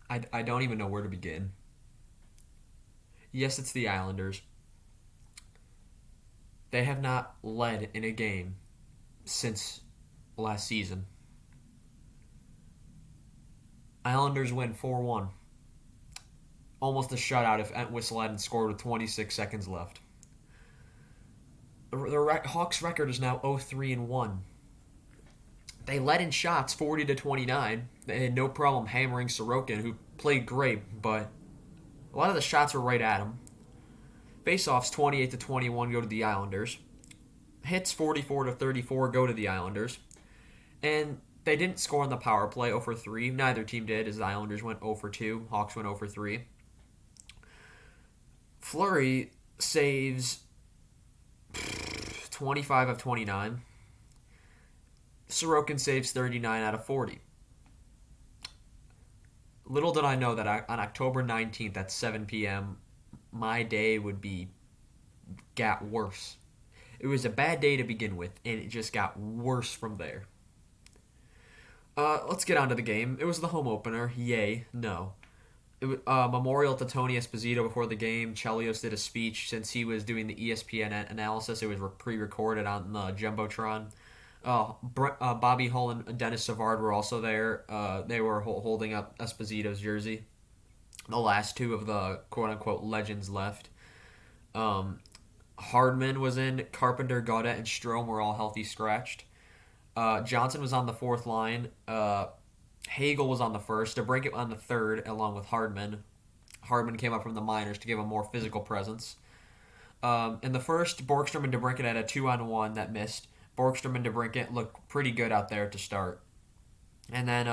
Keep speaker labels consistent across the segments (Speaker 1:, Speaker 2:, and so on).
Speaker 1: I don't even know where to begin. Yes, it's the Islanders. They have not led in a game since last season. Islanders win 4-1. Almost a shutout if Entwistle hadn't scored with 26 seconds left. The Hawks' record is now 0-3-1. They led in shots 40-29. They had no problem hammering Sorokin, who played great, but a lot of the shots were right at him. Faceoffs 28-21 go to the Islanders. Hits 44-34 go to the Islanders. And they didn't score on the power play 0 for 3. Neither team did, as the Islanders went 0 for 2. Hawks went 0 for 3. Fleury saves 25 of 29. Sorokin saves 39 out of 40. Little did I know that on October 19th at 7 p.m., my day would be got worse. It was a bad day to begin with, and it just got worse from there. Let's get on to the game. It was the home opener. Yay. No. It was, memorial to Tony Esposito before the game. Chelios did a speech since he was doing the ESPN analysis. It was pre-recorded on the Jumbotron. Bobby Hull and Dennis Savard were also there. They were holding up Esposito's jersey. The last two of the quote-unquote legends left. Hardman was in. Carpenter, Gaudette, and Strome were all healthy scratched. Johnson was on the fourth line. Hagel was on the first. DeBrincat on the third, along with Hardman. Hardman came up from the minors to give a more physical presence. In the first, Borgstrom and DeBrincat had a 2-on-1 that missed. Borgstrom and DeBrincat looked pretty good out there to start. And then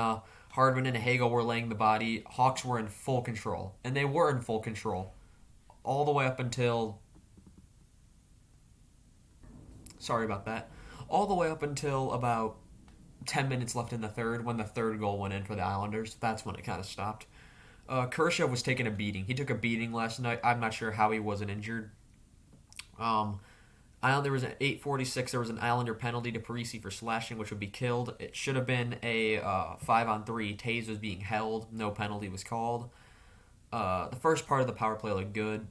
Speaker 1: Hardman and Hagel were laying the body. Hawks were in full control. And they were in full control. All the way up until... Sorry about that. All the way up until about 10 minutes left in the third, when the third goal went in for the Islanders. That's when it kind of stopped. Kershaw was taking a beating. He took a beating last night. I'm not sure how he wasn't injured. There was an 8:46. There was an Islander penalty to Parisi for slashing, which would be killed. It should have been a 5-on-3. Taves was being held. No penalty was called. The first part of the power play looked good.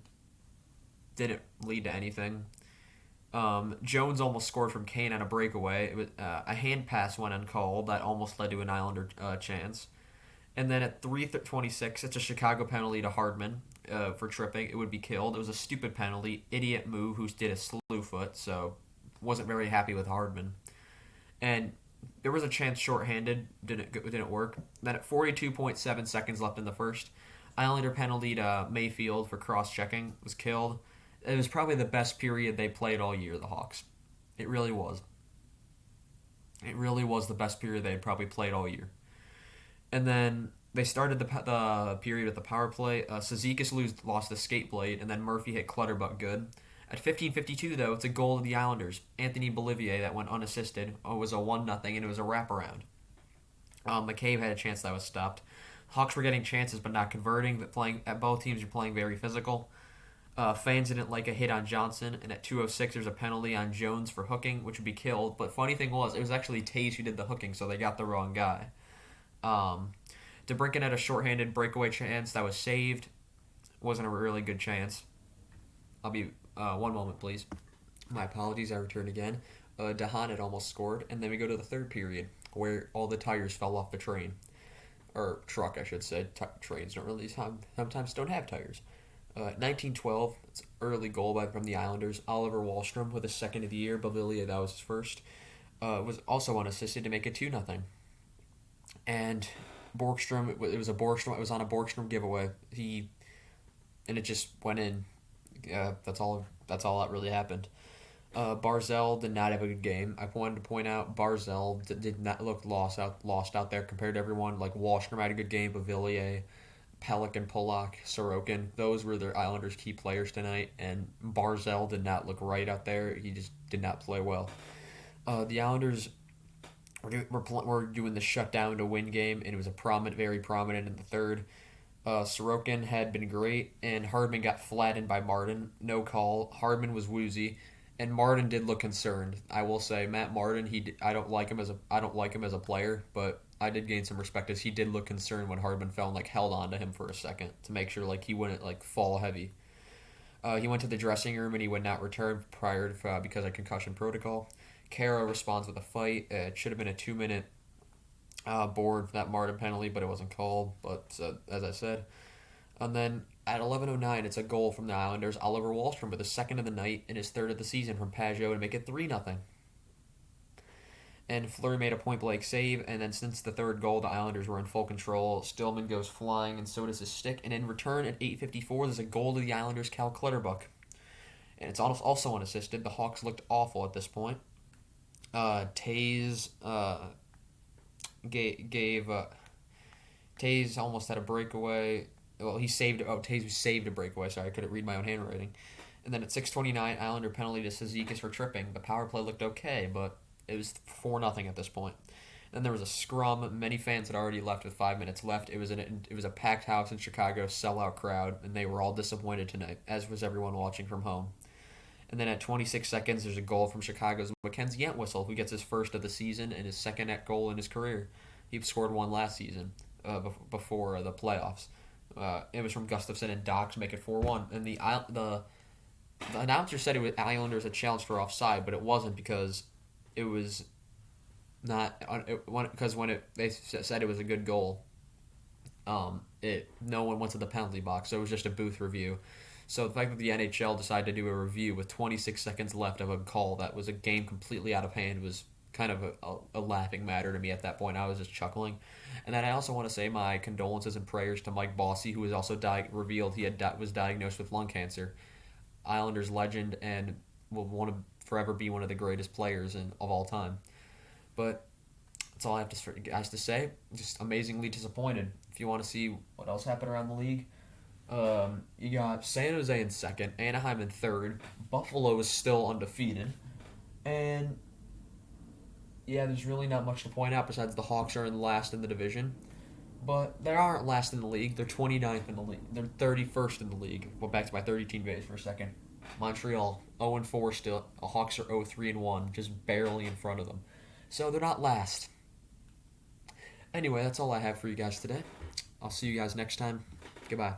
Speaker 1: Didn't lead to anything. Jones almost scored from Kane on a breakaway. It was, a hand pass went uncalled that almost led to an Islander chance. And then at 3:26, it's a Chicago penalty to Hardman for tripping. It would be killed. It was a stupid penalty. Idiot move who did a slew foot, so wasn't very happy with Hardman. And there was a chance shorthanded. Didn't work. Then at 42.7 seconds left in the first, Islander penalty to Mayfield for cross-checking was killed. It was probably the best period they played all year, the Hawks. It really was. It really was the best period they had probably played all year. And then they started the period with the power play. Cizikas lost the skate blade, and then Murphy hit Clutterbuck good. At 15:52, though, it's a goal of the Islanders. Anthony Bolivier that went unassisted. It was a 1-0, and it was a wraparound. McCabe had a chance that was stopped. Hawks were getting chances but not converting. Both teams were playing very physical. Fans didn't like a hit on Johnson, and at 2:06 there's a penalty on Jones for hooking, which would be killed. But funny thing was, it was actually Taves who did the hooking, so they got the wrong guy. DeBrincat had a shorthanded breakaway chance that was saved. Wasn't a really good chance. I'll be one moment, please. My apologies. I return again. Dahan had almost scored, and then we go to the third period where all the tires fell off the train, or truck, I should say. Trains don't really sometimes don't have tires. 1912, it's an early goal from the Islanders. Oliver Wahlstrom with his second of the year. Bavillier, that was his first. Was also unassisted to make it 2-0. And Borgstrom, it was on a Borgstrom giveaway. And it just went in. That's all that really happened. Barzell did not have a good game. I wanted to point out Barzell did not look lost out there compared to everyone. Like Wahlstrom had a good game, Bavillier, Pelican, Polak, Sorokin. Those were their Islanders' key players tonight, and Barzell did not look right out there. He just did not play well. The Islanders were doing the shutdown to win game, and it was very prominent in the third. Sorokin had been great, and Hardman got flattened by Martin. No call. Hardman was woozy, And Martin did look concerned. I will say, Matt Martin. I don't like him as a player, but I did gain some respect as he did look concerned when Hardman fell and like held on to him for a second to make sure like he wouldn't like fall heavy. He went to the dressing room and he would not return prior to, because of concussion protocol. Kara responds with a fight. It should have been a 2 minute board for that Martin penalty, but it wasn't called. But as I said, and then at 11:09, it's a goal from the Islanders. Oliver Wahlstrom with the second of the night and his third of the season from Pajot to make it 3-0. And Fleury made a point blank save, and then since the third goal, the Islanders were in full control. Stillman goes flying, and so does his stick. And in return, at 8:54, there's a goal to the Islanders, Cal Clutterbuck. And it's also unassisted. The Hawks looked awful at this point. Taze gave Taze almost had a breakaway. Well, he saved. Oh, Taze saved a breakaway. Sorry, I couldn't read my own handwriting. And then at 6:29, Islander penalty to Cizikas for tripping. The power play looked okay, but it was 4-0 at this point. Then there was a scrum. Many fans had already left with 5 minutes left. It was a packed house in Chicago, sellout crowd, and they were all disappointed tonight, as was everyone watching from home. And then at 26 seconds, there's a goal from Chicago's Mackenzie Entwistle, who gets his first of the season and his second net goal in his career. He scored one last season before the playoffs. It was from Gustafsson and Doc to make it 4-1. And the announcer said it was Islanders had challenged for offside, but it wasn't because it was not because they said it was a good goal. No one went to the penalty box, so it was just a booth review. So the fact that the NHL decided to do a review with 26 seconds left of a call that was a game completely out of hand was kind of a laughing matter to me at that point. I was just chuckling. And then I also want to say my condolences and prayers to Mike Bossy, who was also revealed he was diagnosed with lung cancer. Islanders legend and will want to forever be one of the greatest players of all time. But that's all I have to say. Just amazingly disappointed. If you want to see what else happened around the league, you got San Jose in second, Anaheim in third, Buffalo is still undefeated, and yeah, there's really not much to point out besides the Hawks are in last in the division, but they aren't last in the league. They're 29th in the league. They're 31st in the league. Well, back to my 30-team base for a second. Montreal 0-4 still. The Hawks are 0-3-1, just barely in front of them. So they're not last. Anyway, that's all I have for you guys today. I'll see you guys next time. Goodbye.